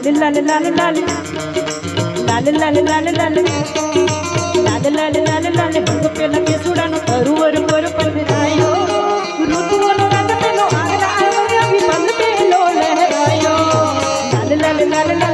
લાલ લાલ લાલ લાલ લાલ લાલ લાલ લાલ લાલ લાલ લાલ ભંગ પેલા કેસુડાનો તરુવર પર પધરાયો ઋતુઓનો રંગ પેલો આગળ આવ્યો વિપંગ પેલો લહેરાયો લાલ લાલ લાલ લાલ